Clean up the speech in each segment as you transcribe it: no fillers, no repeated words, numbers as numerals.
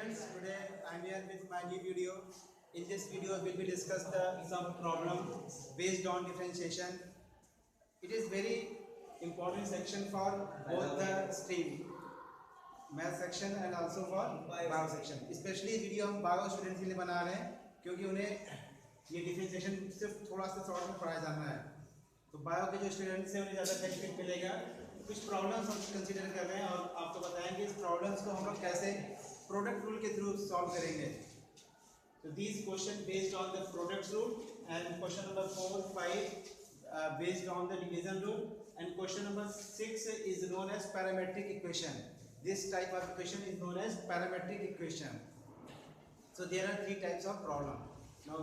students, today I am here with my new video. In this video, we will be discuss some problem based on differentiation. It is very important section for both the stream, math section and also for bio section. Especially video हम bio students के लिए बना रहे हैं क्योंकि उन्हें ये differentiation सिर्फ थोड़ा सा शॉर्ट में पढ़ाया जाना है. तो बायो के जो स्टूडेंट्स हैं उन्हें ज़्यादा बेनिफिट मिलेगा. कुछ प्रॉब्लम्स हम कंसीडर कर रहे हैं और आपको बताएंगे इस प्रॉब्लम्स को हम लोग कैसे प्रोडक्ट रूल के थ्रू सॉल्व करेंगे. तो this question based on the product rule and question number 4, 5 based on the division rule and question number 6 is known as parametric equation. This type of equation is known as parametric equation. So there are three types of problem. Now,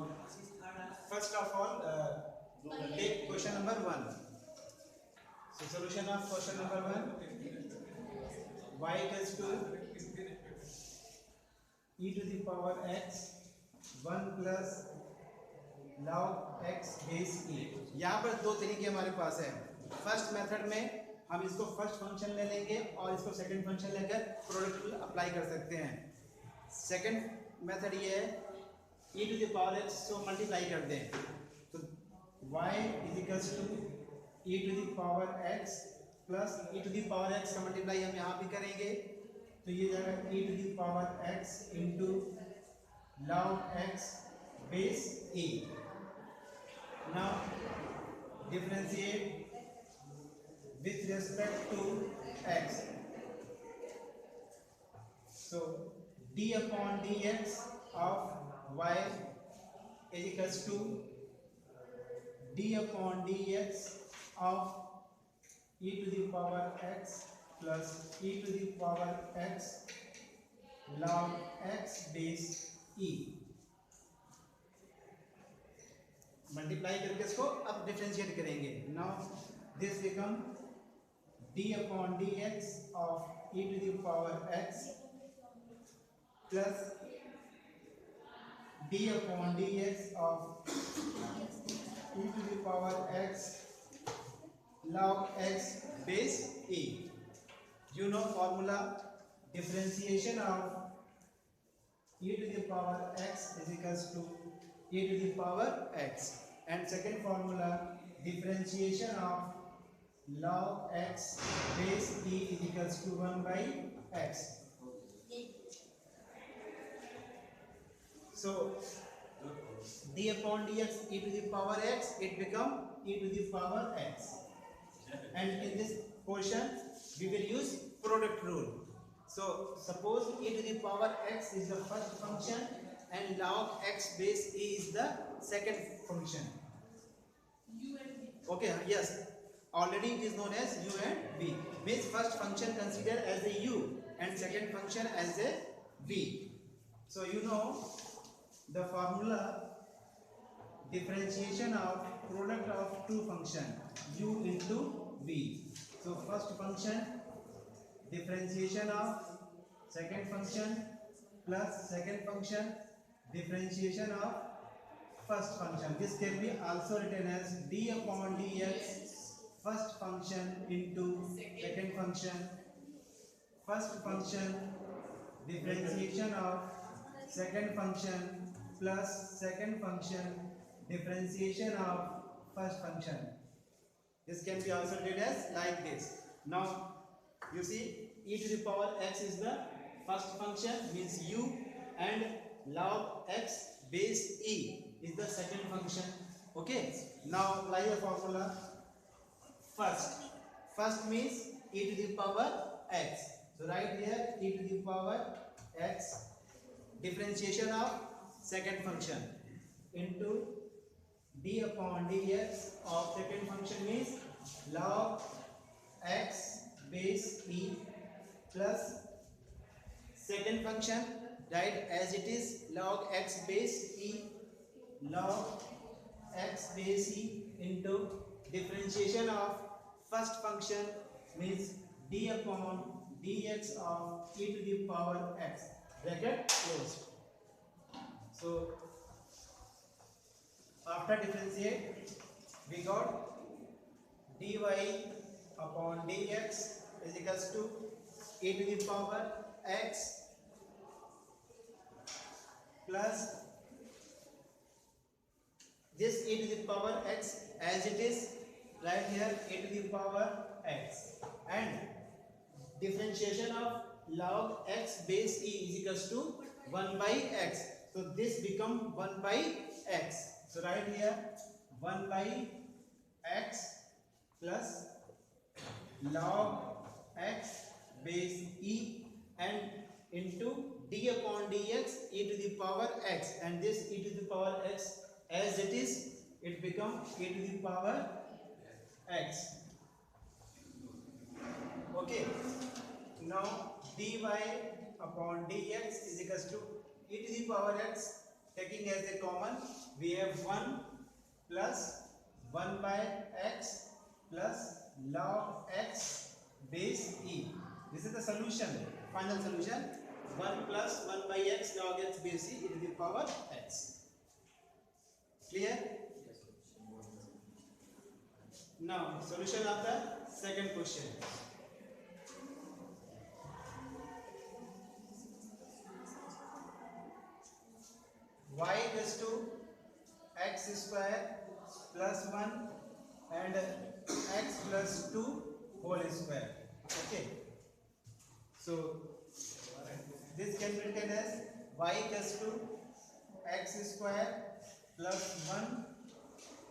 first of all, take question number 1. So solution of question number 1: y equals to e to the power x 1 plus log x base e. यहाँ पर दो तरीके हमारे पास है. First method में हम इसको first function ले लेंगे और इसको सेकंड फंक्शन लेकर प्रोडक्ट रूल अप्लाई कर सकते हैं. सेकंड मेथड ये है e to the power x को मल्टीप्लाई कर दें. तो y is equals to e to the power x plus e to the power x का मल्टीप्लाई हम यहाँ भी करेंगे. तो ये जाएगा e to the power x into log x base e. Now differentiate with respect to x. So d upon dx of y is equals to d upon dx of e to the power x plus e to the power x log x base e. Multiply करके इसको अब differentiate करेंगे. Now this become d upon dx of e to the power x plus d upon dx of e to the power x log x base e. You know formula: differentiation of e to the power x is equals to e to the power x, and second formula: differentiation of log x base e is equals to 1 by x. So d upon dx e to the power x, it become e to the power x, and in this portion we will use product rule. So suppose e to the power x is the first function and log x base e is the second function. Okay, yes. Already it is known as u and v. Means first function considered as a u and second function as a v. So you know the formula: differentiation of product of two function u into v. So first function differentiation of second function plus second function differentiation of first function. This can be also written as d upon dx first function into second function, first function differentiation of second function plus second function differentiation of first function. This can be also written as like this. Now you see e to the power x is the first function, means u, and log x base e is the second function. Okay, now apply the formula. First means e to the power x. So write here e to the power x differentiation of second function into d upon dx of second function means log x base e plus second function write as it is log x base e log x base e into differentiation of first function means d upon dx of e to the power x, bracket closed. So after differentiate we got dy upon dx is equals to e to the power x plus this e to the power x as it is right here, e to the power x, and differentiation of log x base e is equals to 1 by x. So this become 1 by x. So right here 1 by x plus log x base e and into d upon dx e to the power x, and this e to the power x as it is, it becomes e to the power x. Okay, now dy upon dx is equals to e to the power x, taking as a common we have 1 plus 1 by x plus log x base e. This is the solution, final solution. 1 plus 1 by x log x base e to the power x. Clear? Now solution of the second question. Y equals to x square plus 1 and x plus 2 whole square. Okay, so this can be written as y equals to x square plus 1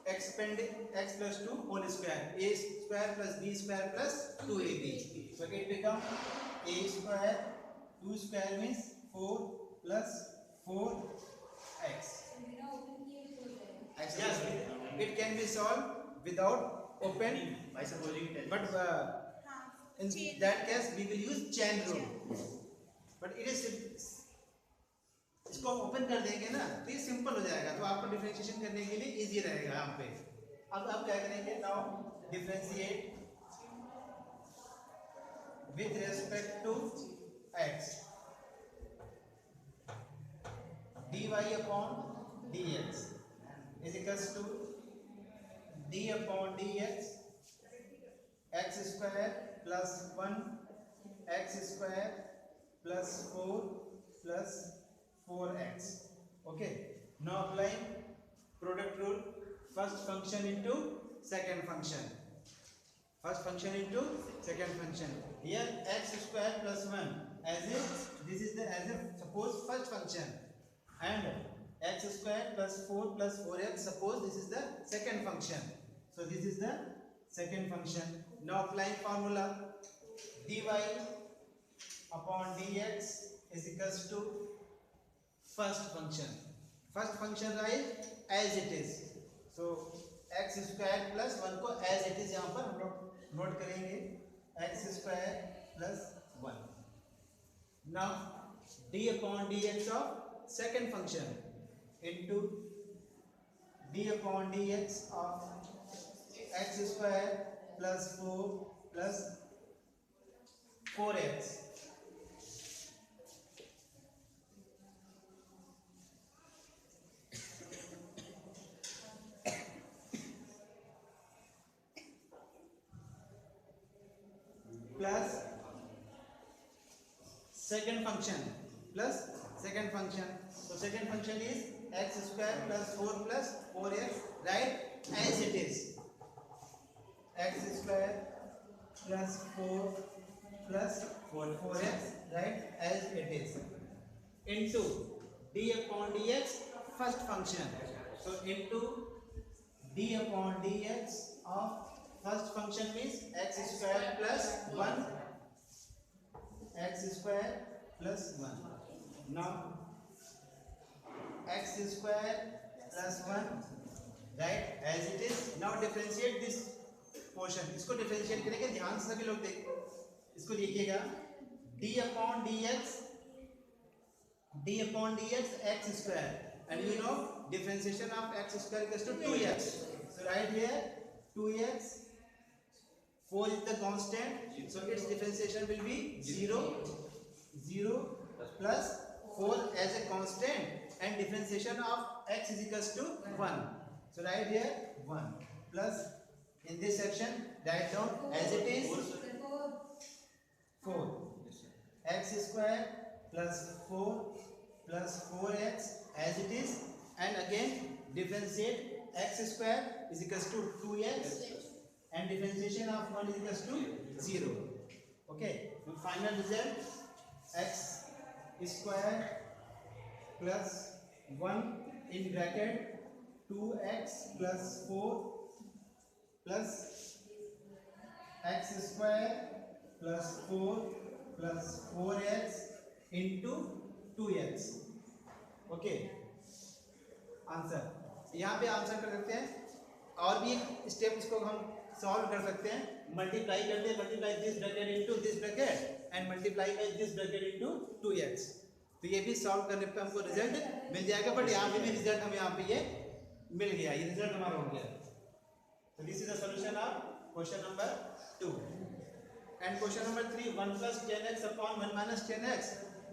expanding x plus 2 whole square, a square plus b square plus 2ab. So it becomes a square 2 square means 4 plus 4x. Yes, it can be solved without open by supposing it, but in that case we will use chain rule. But it is, इसको open कर देंगे ना तो ये simple हो जाएगा, तो आपको डिफरेंशिएशन करने के लिए इजी रहेगा यहाँ पे. अब आप क्या करेंगे, now differentiate with respect to x dy upon dx is equals to d upon dx x square plus 1 x square plus 4 plus 4x. Okay, now applying product rule, first function into second function, first function into second function. Here x square plus 1 as if this is the as if suppose first function, and x square plus 4 plus 4x suppose this is the second function. So this is the second function. Now applying formula, dy upon dx is equals to first function. First function right as it is. So x square plus 1 को as it is यहाँ पर हम लोग note करेंगे, x square plus 1. Now d upon dx of second function into d upon dx of x square plus 4 plus 4x. Plus second function plus second function. So second function is x square plus 4 plus 4x, right as it is. X square plus 4 plus 4x, right as it is, into d upon dx first function. So into d upon dx of first function means x square plus 1, x square plus 1. Now x square plus 1 right as it is. Now differentiate this portion, इसको differentiate करेंगे, ध्यान से सभी लोग देखो, इसको देखिएगा, d upon dx x square, and you know differentiation of x square equals to 2x. So right here 2x, 4 is the constant, so its differentiation will be 0, 0 plus 4 as a constant, and differentiation of x is equals to 1. So right here 1 plus in this section write down as it is 4 x square plus 4 plus 4x as it is, and again differentiate x square is equals to 2x, and differentiation of 1 is equals to 0. Okay, the final result x square plus 1 in bracket 2x plus 4 plus x square plus 4 plus 4x into 2x. Okay, answer यहाँ पे answer कर सकते हैं। और भी एक step इसको हम सॉल्व कर सकते हैं। मल्टीप्लाई करते हैं, multiply this bracket into this bracket and multiply by this bracket into 2x। तो ये भी सॉल्व करने पे हमको रिजल्ट मिल जाएगा। बट यहाँ पे भी रिजल्ट हम यहाँ पे ये मिल गया, ये रिजल्ट हमारा हो गया। तो this is the solution of question number 2। And question number 3, 1 plus 10x upon 1 minus 10x.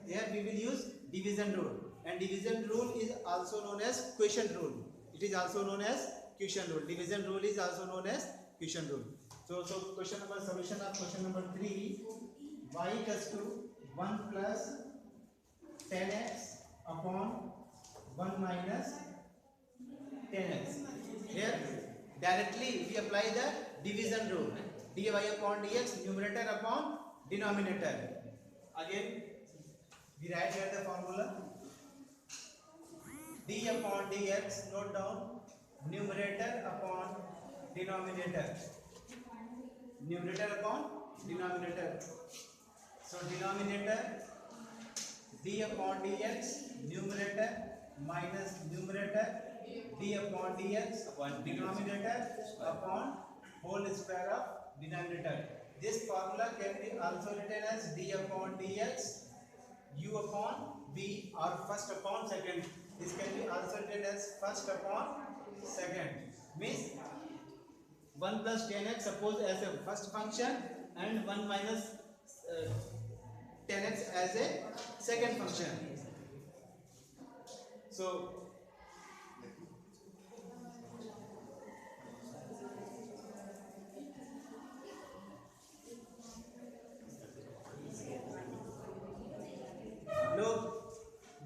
Here we will use division rule, and division rule is also known as quotient rule. It is also known as quotient rule. Division rule is also known as quotient rule. So question number, solution of question number 3, y equals to 1 plus 10x upon 1 minus 10x. Here directly we apply the division rule. dy upon dx, numerator upon denominator. Again we write here the formula. d upon dx, note down, numerator upon denominator. Numerator upon denominator. So denominator d upon dx, numerator minus numerator d upon dx upon denominator upon whole square of denominator. This formula can be also written as d upon dx, u upon v, or first upon second. This can be also written as first upon second. Means 1 plus 10x suppose as a first function and 1 minus 10x as a second function. So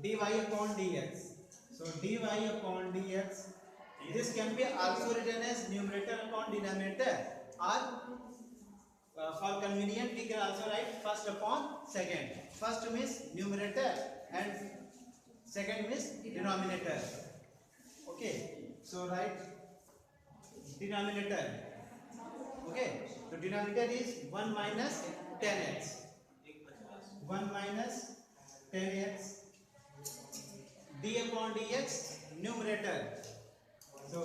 dy upon dx. So dy upon dx, this can be also written as numerator upon denominator, or for convenient we can also write first upon second. First means numerator and second means denominator. Okay, so write denominator. Okay, so denominator is 1 minus 10x. 1 minus 10x. d upon dx, numerator. So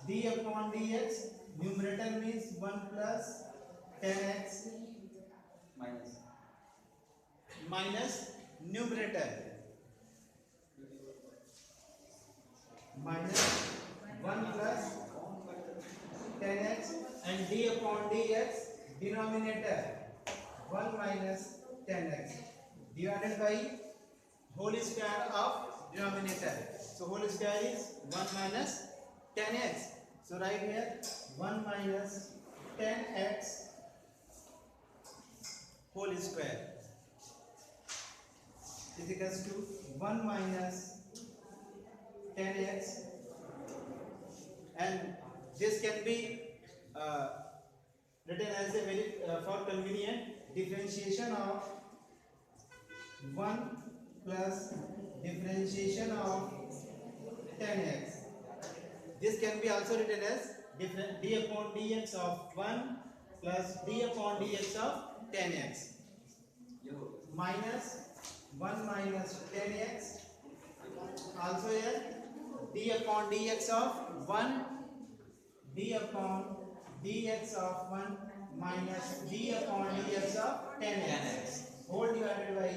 d upon dx, numerator means 1 plus 10x minus numerator minus 1 plus 10x, and d upon dx, denominator 1 minus 10x divided by whole square of denominator. So whole square is 1 minus 10x. So write here 1 minus 10x whole square is equals to 1 minus 10x, and this can be written as a very for convenient differentiation of 1 plus differentiation of 10x. This can be also written as d upon dx of 1 plus d upon dx of 10x minus 1 minus 10x. Also here d upon dx of 1, d upon dx of 1 minus d upon dx of 10x whole divided by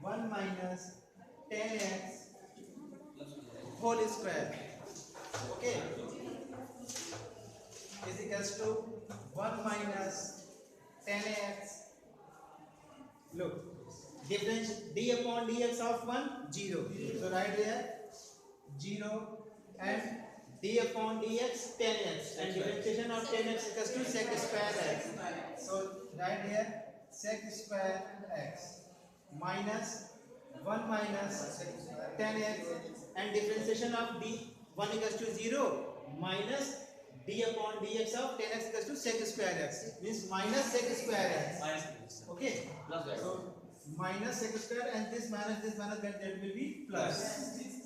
1 minus 10x whole square. Okay, is equals to 1 minus 10x. Look, difference d upon dx of 1, 0. So write here 0, and d upon dx 10x, and differentiation of 10x equals to sec square x. So write here sec square x minus 1 minus 10x and differentiation of d 1 equals to 0 minus d upon dx of 10x equals to sec square x means minus sec square x. Okay. So minus sec square and this minus that will be plus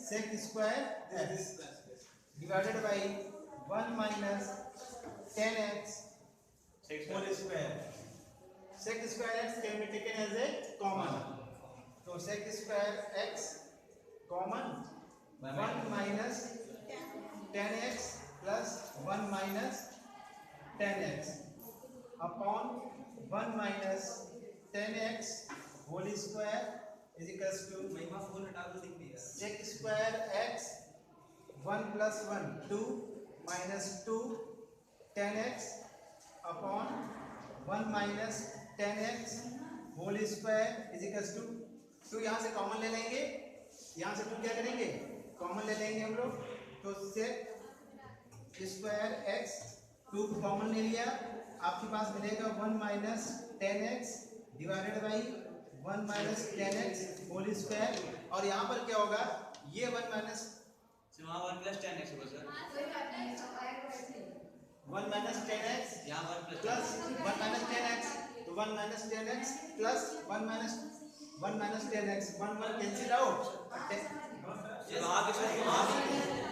sec square x divided by 1 minus 10x whole square. Sec square x can be taken as a common. So sec square x common 1 minus 10x plus 1 minus 10x upon 1 minus 10x whole square is equals to sec square x 1 plus 1 2 minus 2 10x upon 1 minus 10x whole square is equals to 2 यहाँ से common ले लेंगे, यहाँ से 2 क्या करेंगे common ले लेंगे हम लोग, तो sec स्क्वायर x 2 कॉमन ले लिया, आपके पास मिलेगा 1 minus 10x divided by 1 minus 10x whole square और यहाँ पर क्या होगा ये 1 minus 1 plus 10x होगा सर 1 minus 10x यहाँ 1 plus 1 minus 10x तो 1 minus 10x plus 1 minus 10x 1 1 cancel out sir आप इसको